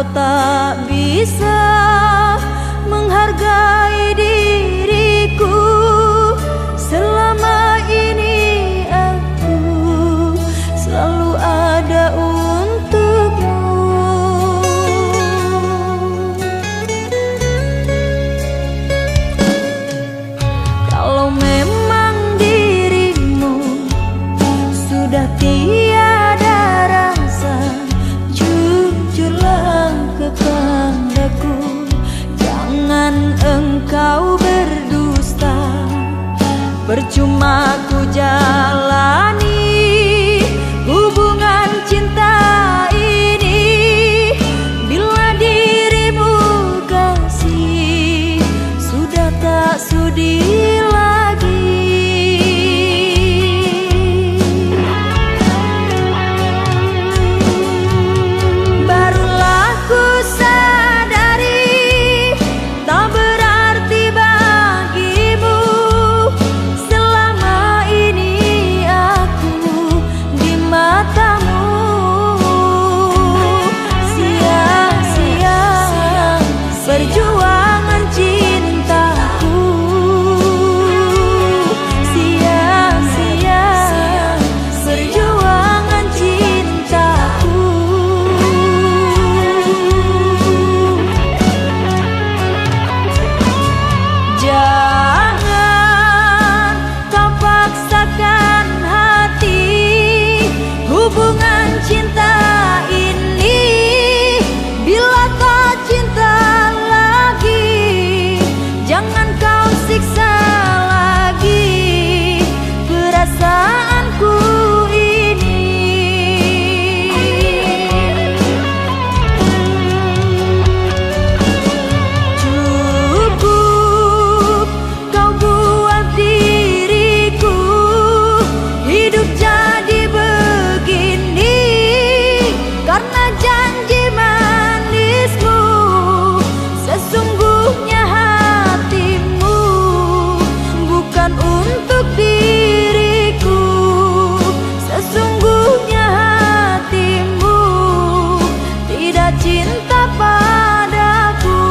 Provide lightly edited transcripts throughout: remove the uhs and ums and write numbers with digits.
kau tak bisa menghargai diriku. Selama ini aku selalu ada untukmu. Kalau memang dirimu sudah tiada rasa, jujurlah kepadaku. Jangan engkau berdusta. Percuma ku jalani hubungan cinta ini bila dirimu kasih sudah tak sudi lagi. Barulah ku sadari tak berarti bagimu. Selama ini aku di matamu sia-sia perjuangan cintaku. Sia-sia perjuangan cintaku. Jangan kau paksakan hati hubungan cinta ini bila tak cinta lagi. Jangan kau siksa lagi perasaanku ini. Cukup kau buat diriku hidup jadi begini karena janji manismu. Sesungguhnya hatimu bukan untuk diriku. Sesungguhnya hatimu tidak cinta padaku.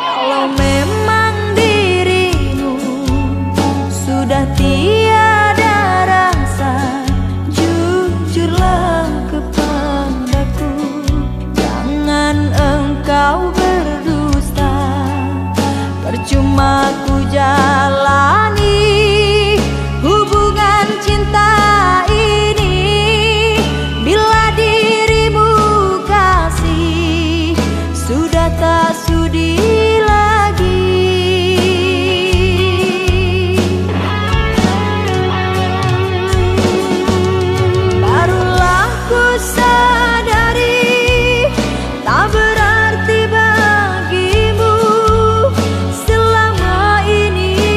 Kalau memang dirimu sudah tiada rasa, jujurlah kepadaku. Jangan engkau berdusta. Percuma ku jalani hubungan cinta ini bila dirimu kasih sudah tak sudi lagi. Barulah ku sadari tak berarti bagimu. Selama ini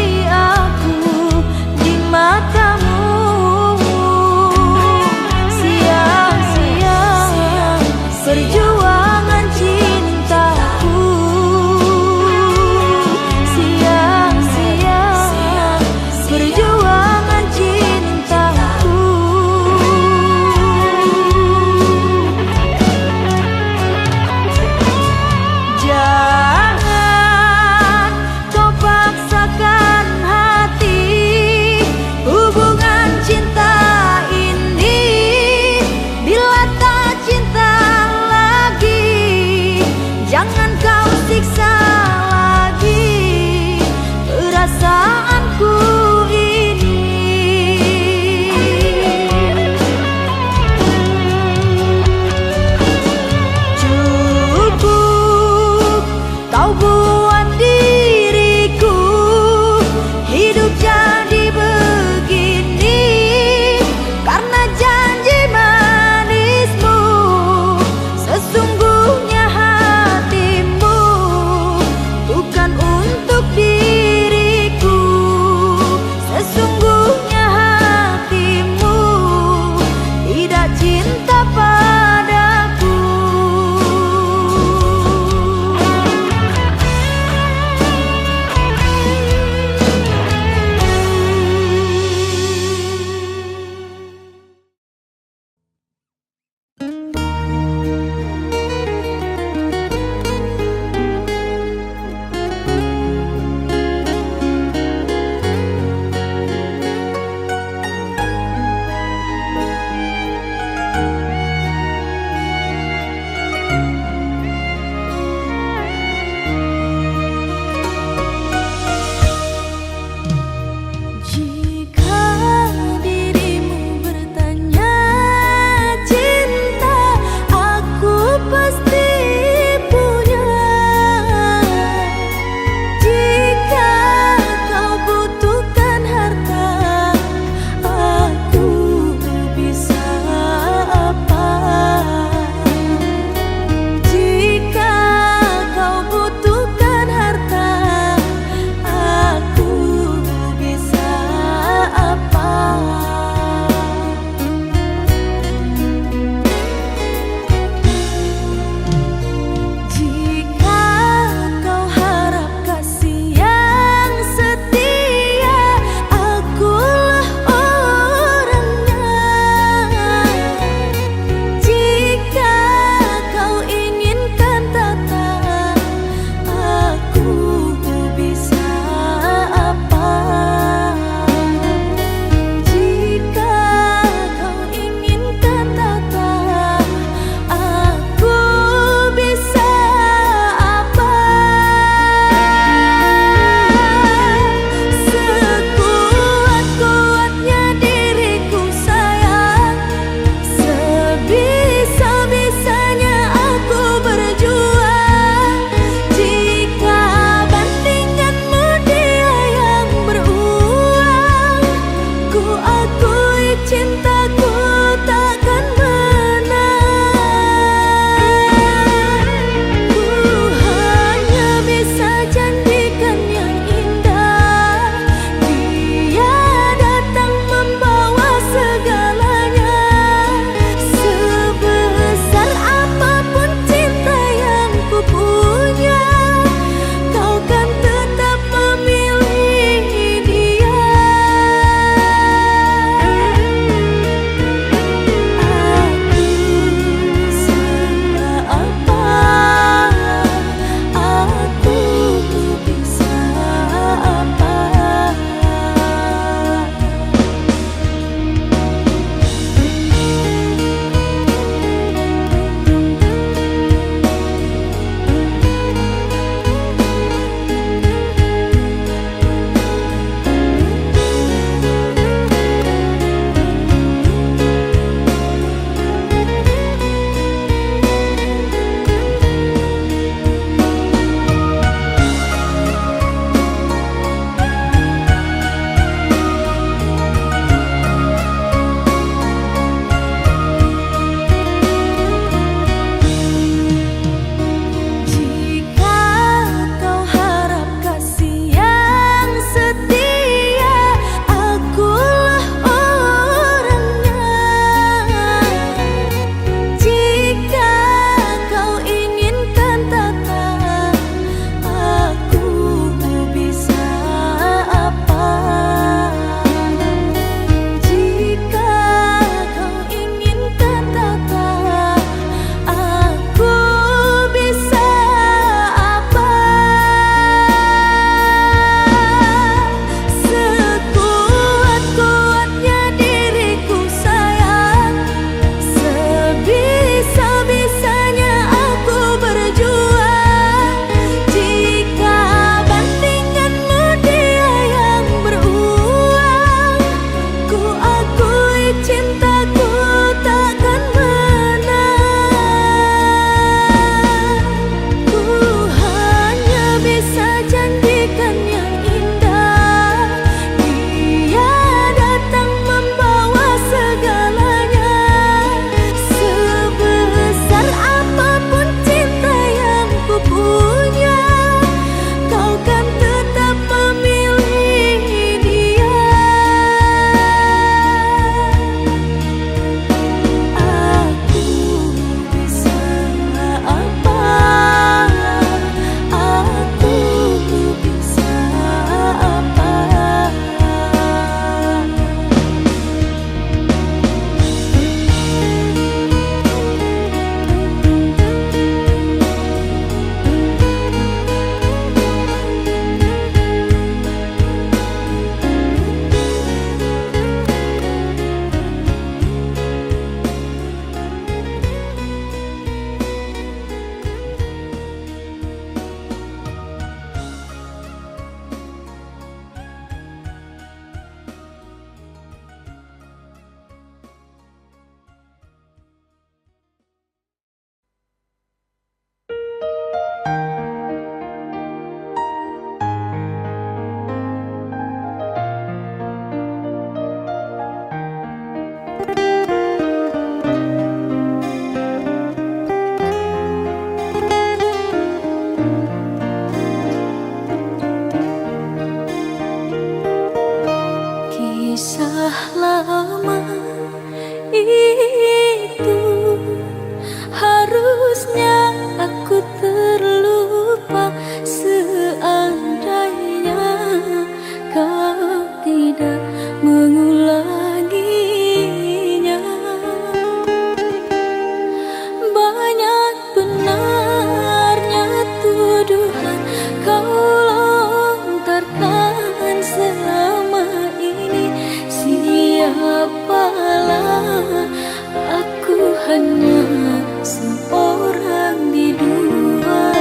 hanya seorang di dua.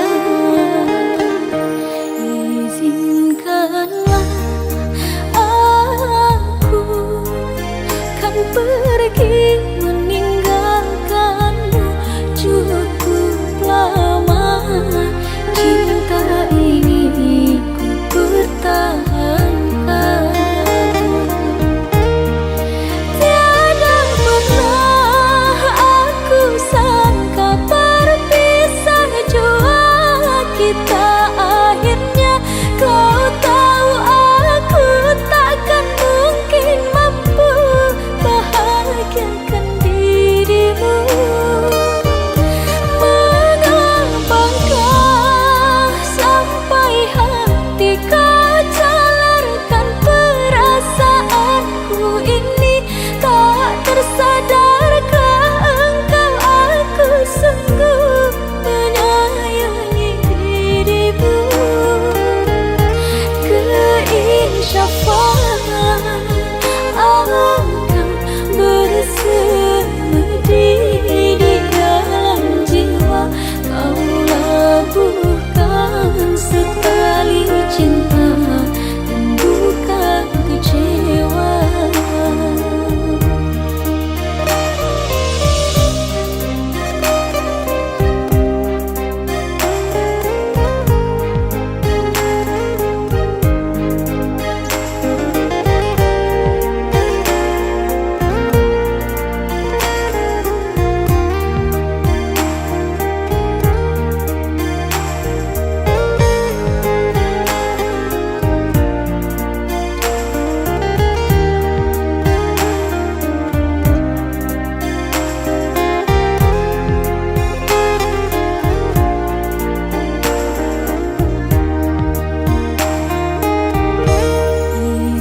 Izinkanlah aku kan pergi meninggalkanmu cukup lama. Cinta ini ku pertahankan. Tiada pernah aku sangka berpisah jua kita akhirnya. Kau tahu aku takkan mungkin mampu bahagiakan dirimu. Mengapakah sampai hati kau jalarkan perasaanku ini? Tak tersadarkah engkau aku sungguh menyayangi dirimu? Keinsyafan akan bersemedi di dalam jiwa. Kau labuhkan sekali cinta dan bukan kecewa.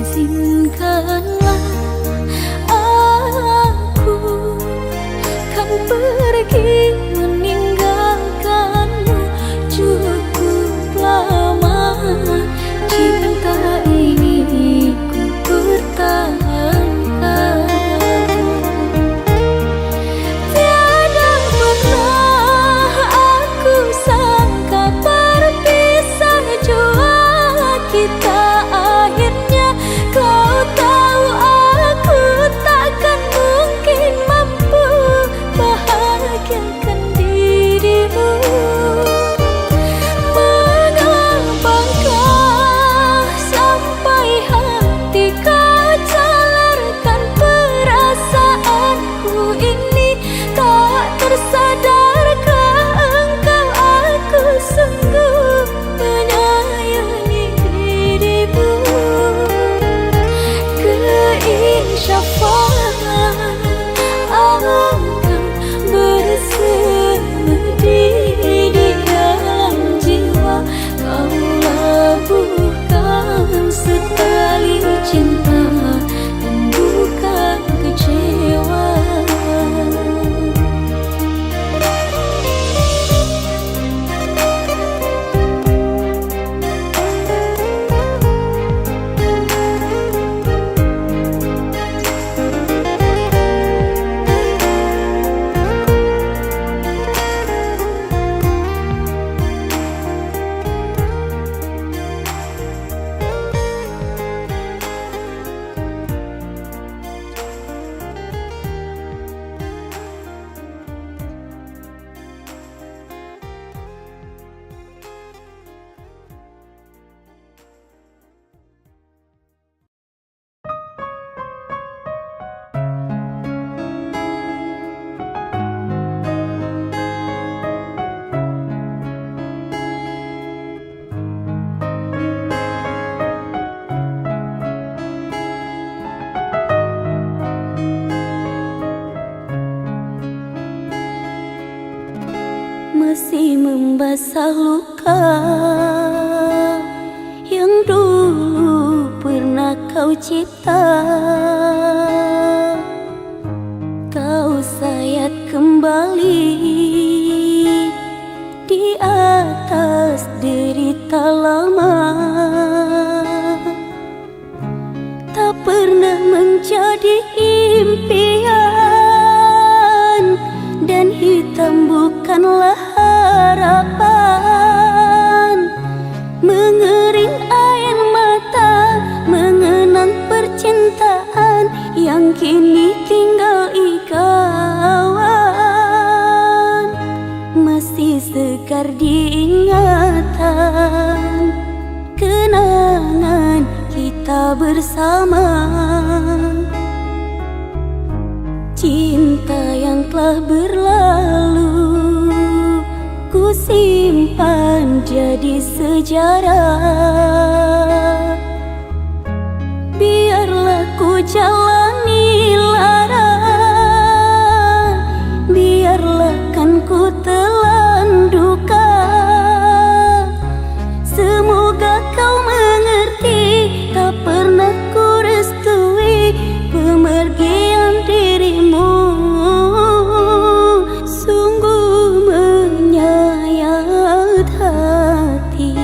Izinkanlah aku kan pergi meninggalkanmu cukup lama. Cinta ini ku pertahankan. Tiada pernah aku sangka berpisah jua kita akhirnya. Kau tahu aku takkan mungkin mampu bahagiakan dirimu. Mengapakah sampai hati kau jalarkan perasaanku ini? Tak tersadarkah engkau aku sungguh menyayangi dirimu? Keinsyafan akan bersemedi di dalam jiwa. Kau labuhkan sekali cinta dan bukan kecewa. Masih membasah luka yang dulu pernah kau cipta. Kau sayat kembali di atas derita lama. Tak pernah menjadi impian masih segar diingatan. Kenangan kita bersama, cinta yang telah berlalu ku simpan jadi sejarah. Biarlah ku jalani lara, biarlah kan ku telan duka. Semoga kau mengerti, tak pernah ku restui pemergian dirimu. Sungguh menyayat hati.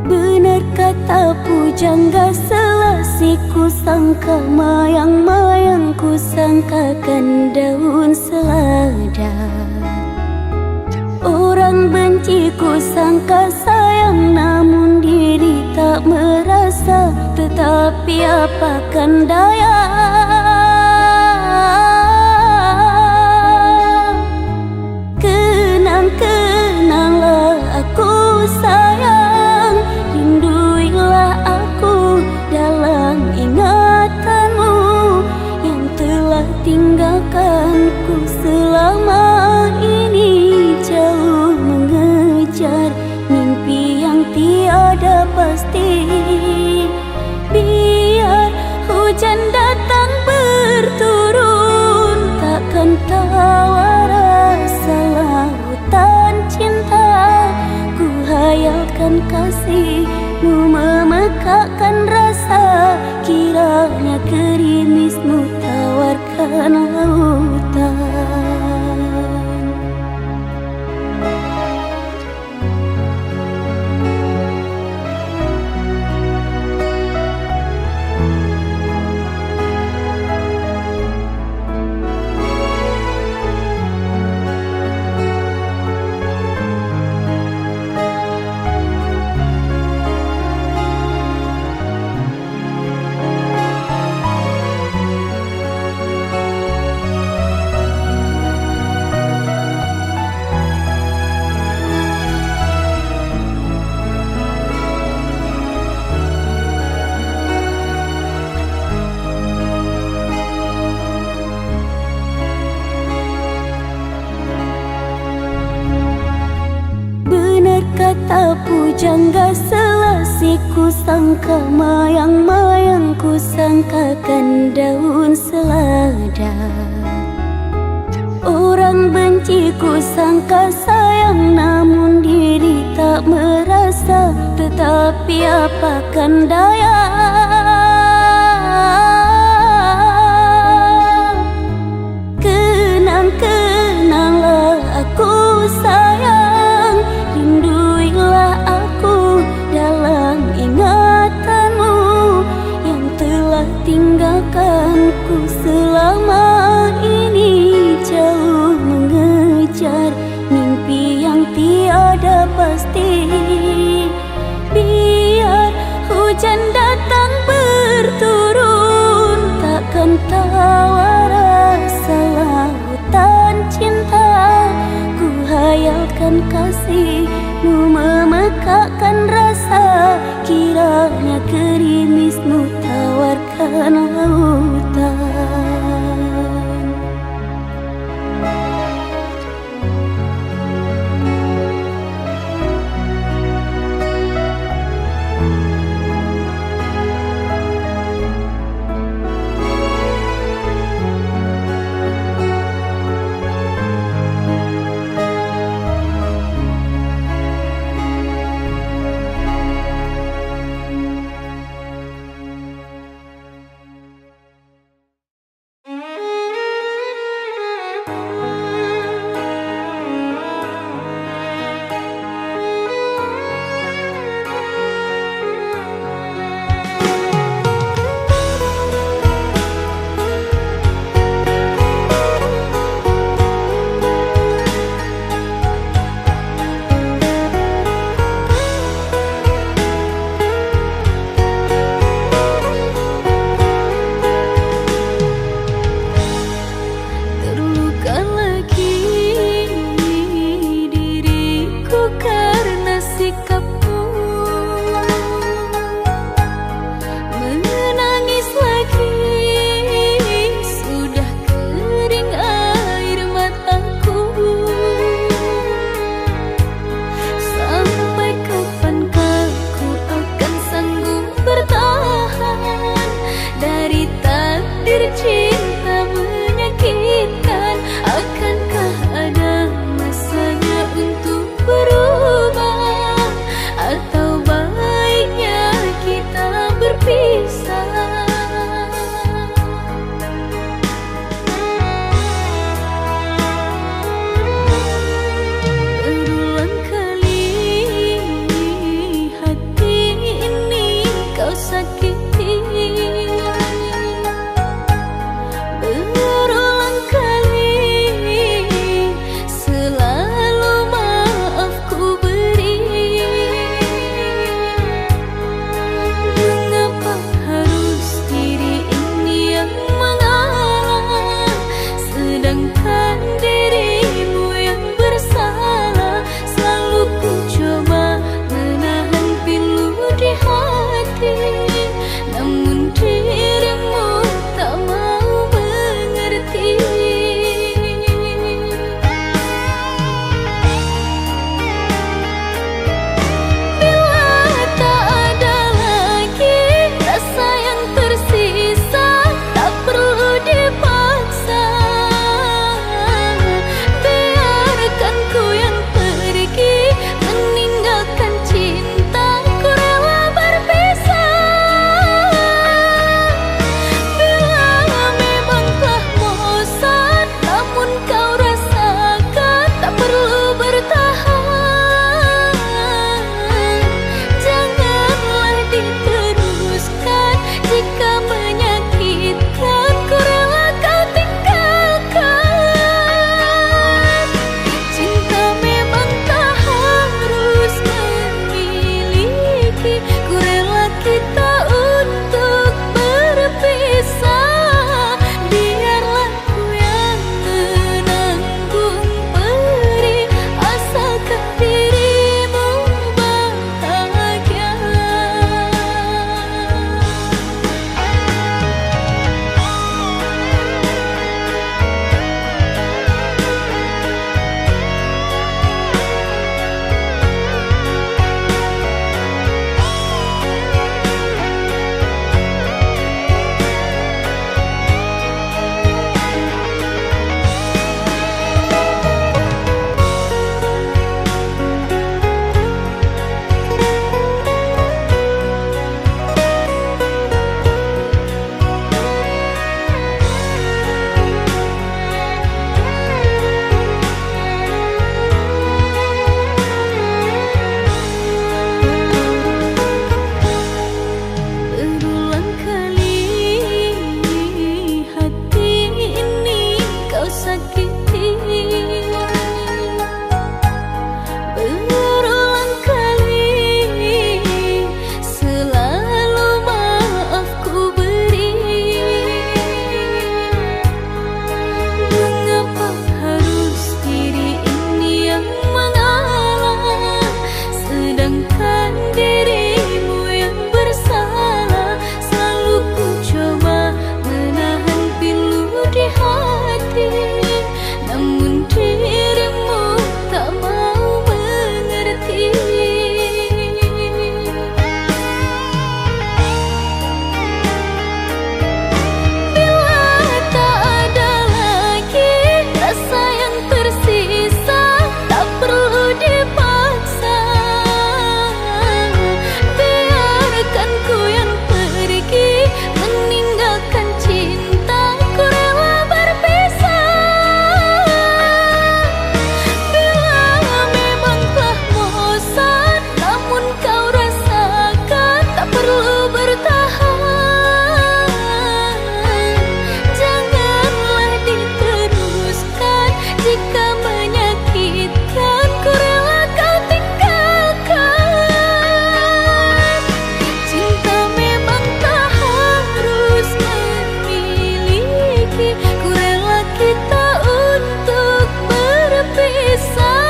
Benar kata pujangga Selasih, ku sangka mayang-mayang, ku sangkakan daun selada. Orang benci ku sangka sayang, namun diri tak merasa. Tetapi apakan daya, kenang-kenanglah aku sayang. Rinduilah aku dalam ingatanmu yang telah tinggalkanku selama ini. Jauh mengejar mimpi yang tiada pasti. Biar hujan datang berturun, takkan tahu rasa lautan cinta. Ku hayalkan kasihmu memekakkan rasa, kiranya gerimismu tawarkan lautan. Kata pujangga Selasih, ku sangka mayang-mayang, ku sangkakan daun selada. Orang benci ku sangka sayang, namun diri tak merasa. Tetapi apakan daya, kenang-kenanglah aku sayang. Rinduilah aku dalam ingatanmu yang telah tinggalkanku selama ini. Jauh mengejar mimpi yang tiada pasti. Biar hujan datang berturun, takkan tahu rasa lautan cinta. Ku hayalkan kasihmu memekakkan rasa, kiranya gerimismu tawarkan lautan. sakiti. Berulang kali selalu maaf ku beri. Mengapa harus diri ini yang mengalah, sedangkan dirimu yang bersalah. Selalu ku coba menahan pilu di hati, namun dirimu tak mau mengerti. Bila tak ada lagi rasa yang tersisa, tak perlu dipaksa. Biarkan ku yang pergi, meninggalkan cinta, ku rela berpisah. Bila memang telah bosan, namun kau rasakan, tak perlu bertahan. Janganlah diteruskan, jika menyakitkan, ku rela kau tinggalkan. Cinta memang tak harus memiliki, ku rela kita untuk berpisah.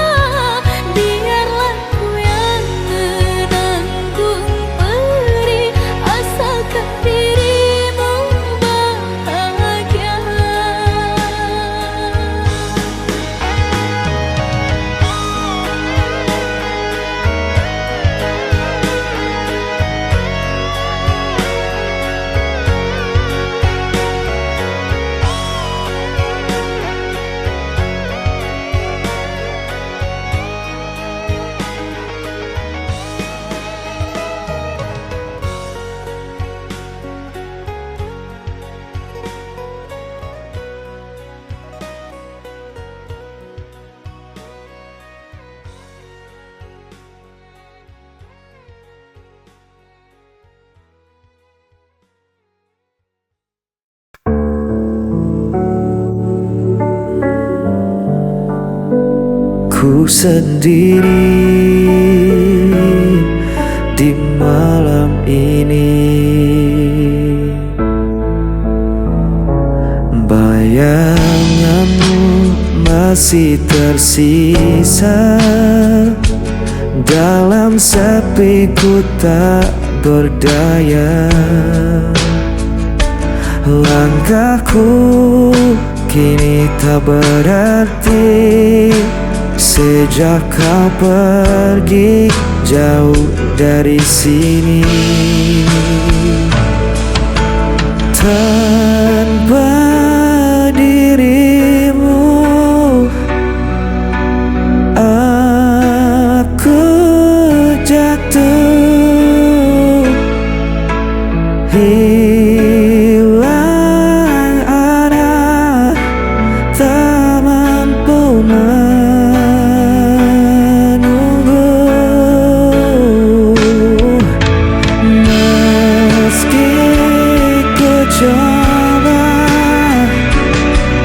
Biarlah ku yang menanggung perih, asalkan dirimu bahagia. Ku sendiri di malam ini, bayanganmu masih tersisa. Dalam sepi ku tak berdaya, langkahku kini tak berarti sejak kau pergi jauh dari sini. Tanpa dirimu aku jatuh, hilang arah, tak mampu menunggu. Meski ku coba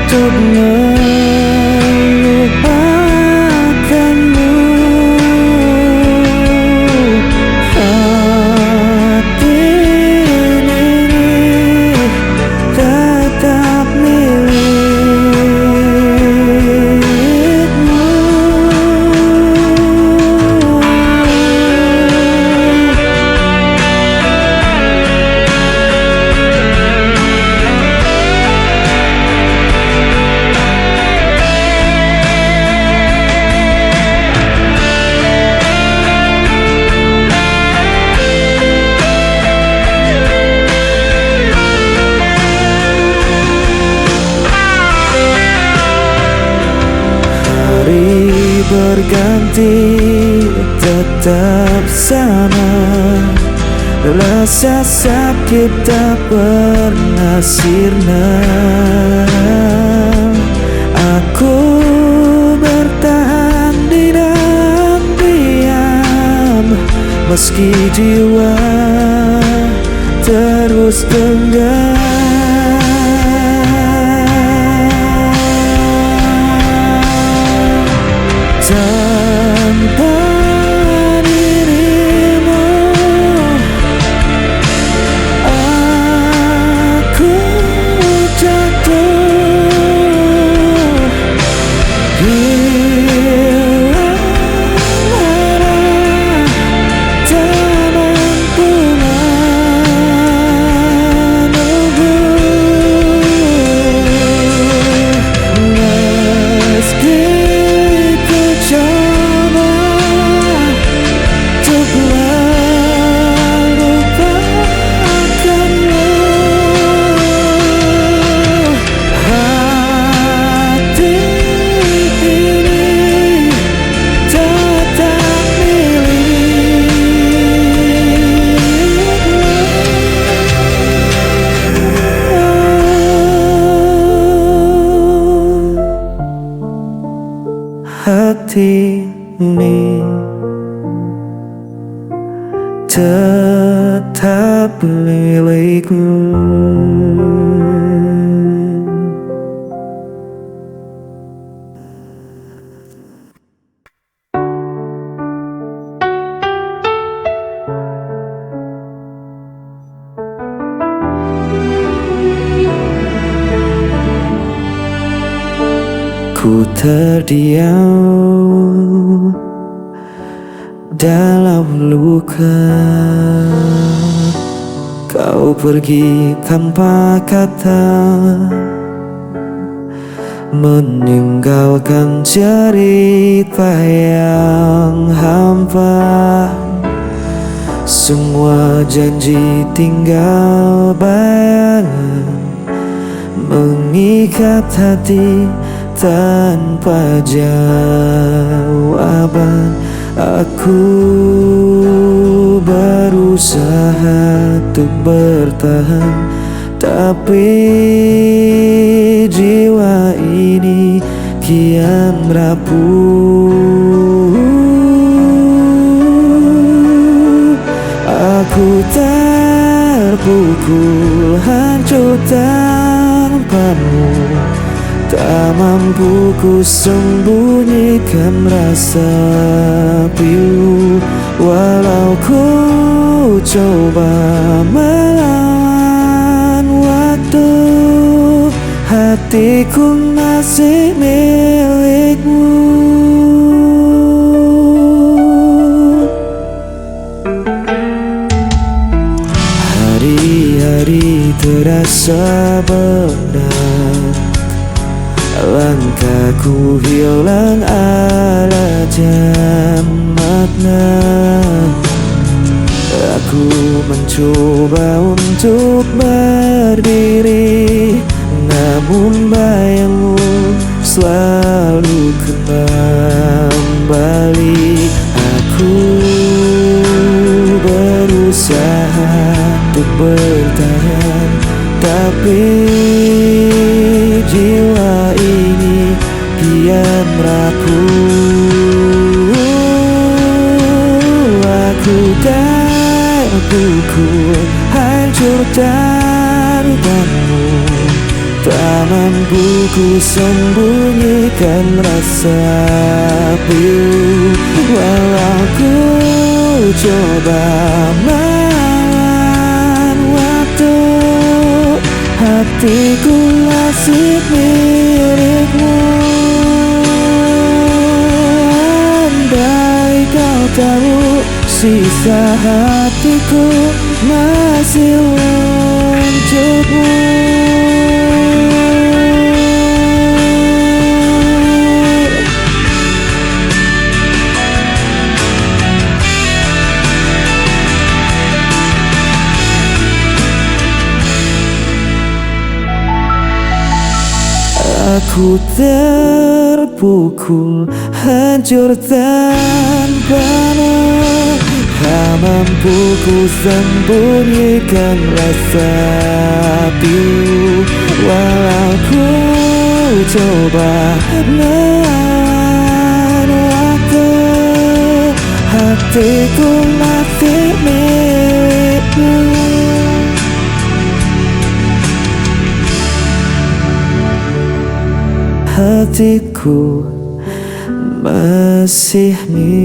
untuk melupakanmu, hati ini tetap milikmu. Hari berganti tetap sama, rasa sakit tak pernah sirna. Aku bertahan di dalam diam, meski jiwa terus tenggelam. hati ini tetap milikku. Ku terdiam dalam luka, kau pergi tanpa kata, meninggalkan cerita yang hampa. Semua janji tinggal bayangan, mengikat hati tanpa jawaban. Aku berusaha untuk bertahan, tapi jiwa ini kian rapuh. Aku terpukul, hancur tanpamu. Tak mampu ku sembunyikan rasa pilu, walau ku coba melawan waktu. Hatiku masih milikmu. Hari-hari terasa berat, langkahku hilang arah dan makna. Aku mencoba untuk berdiri, namun bayangmu selalu kembali. Aku berusaha untuk bertahan, tapi jiwa ini kian rapuh. Aku terpukul, hancur tanpamu. Tak mampu ku sembunyikan rasa pilu, walau ku coba melawan waktu. Hatiku masih milikmu. Andai kau tahu, sisa hatiku masih untukmu. Aku terpukul, hancur tanpamu. Tak mampu ku sembunyikan rasa pilu, walau ku coba melawan waktu. Hatiku masih milikmu. Hatiku masih milikmu.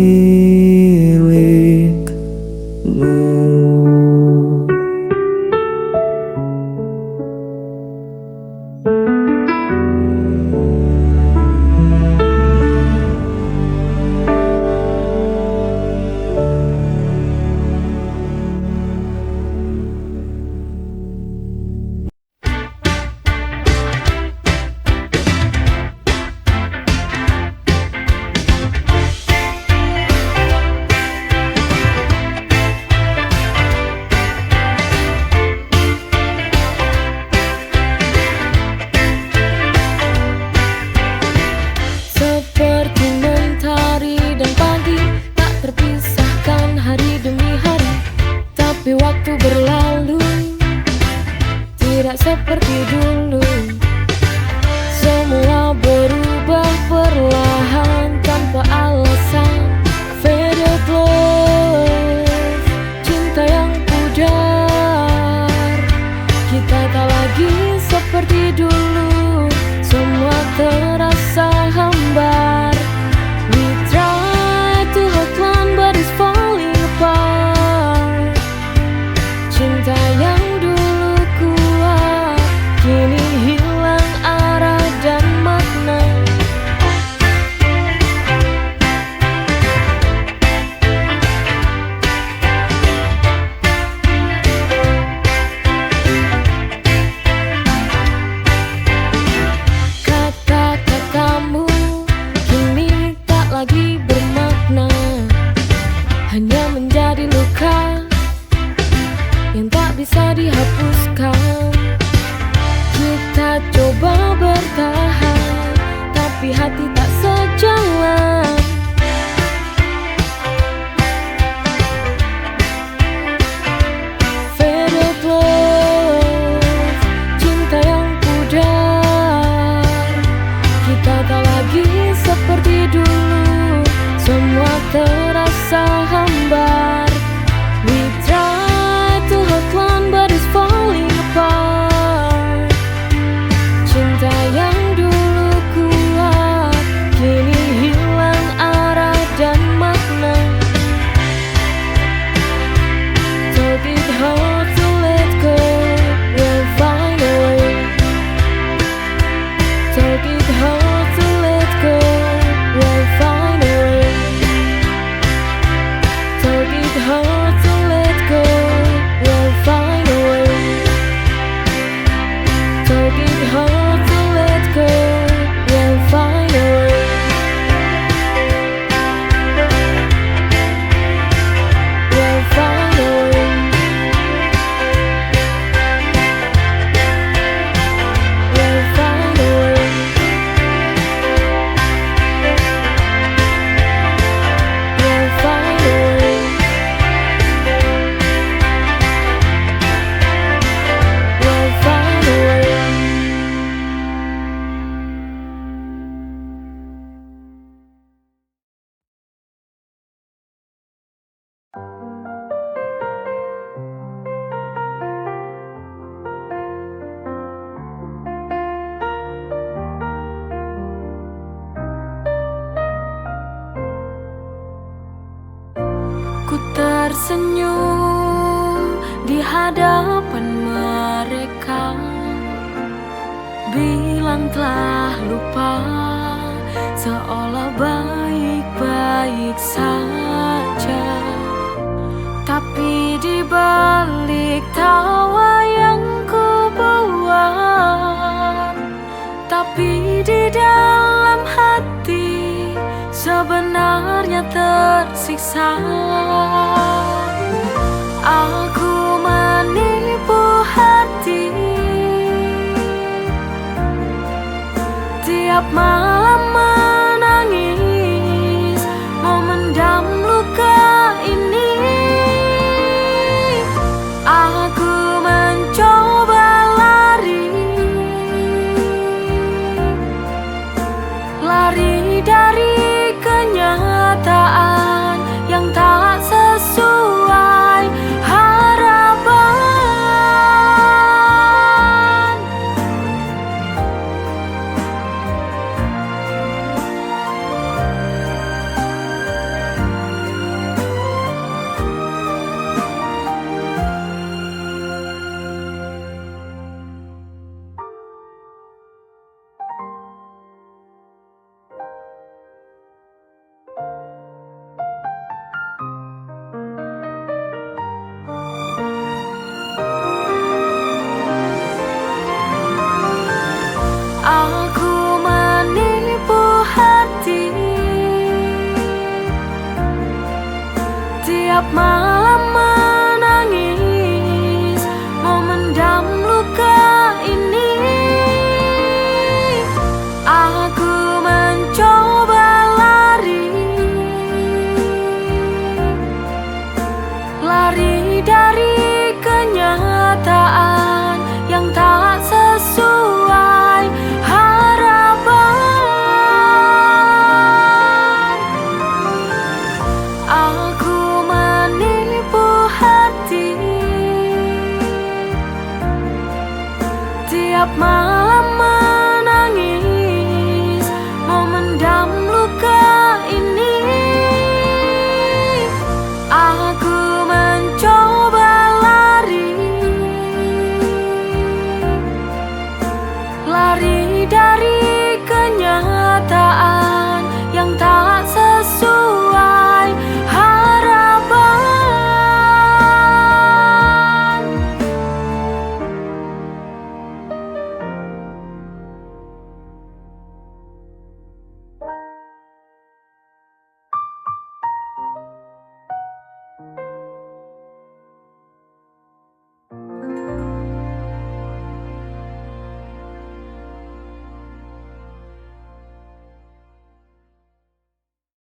tapi hati tak sejalan. Faded love, cinta yang pudar. Kita tak lagi seperti dulu, semua terasa hambar. We try to hold on but it's falling apart. Cinta yang dulu kuat kini hilang arah dan makna. Told it hard to let go, we'll find a way. Told it hard to let go, we'll find a way. Told it hard to let go, we'll find a way. Told it hard to let go, we'll find a way. We'll find a way. We'll find a way. We'll find a way. We'll find a way. Ku tersenyum di hadapan mereka, bilang telah lupa, seolah baik-baik saja. Tapi di balik tawa yang ku buat, tapi di dalam hati sebenarnya tersiksa. Aku menipu hati, tiap malam menangis, memendam luka ini. Aku mencoba lari, lari dari kenyataan yang tak sesuai harapan. Aku menipu hati, tiap malam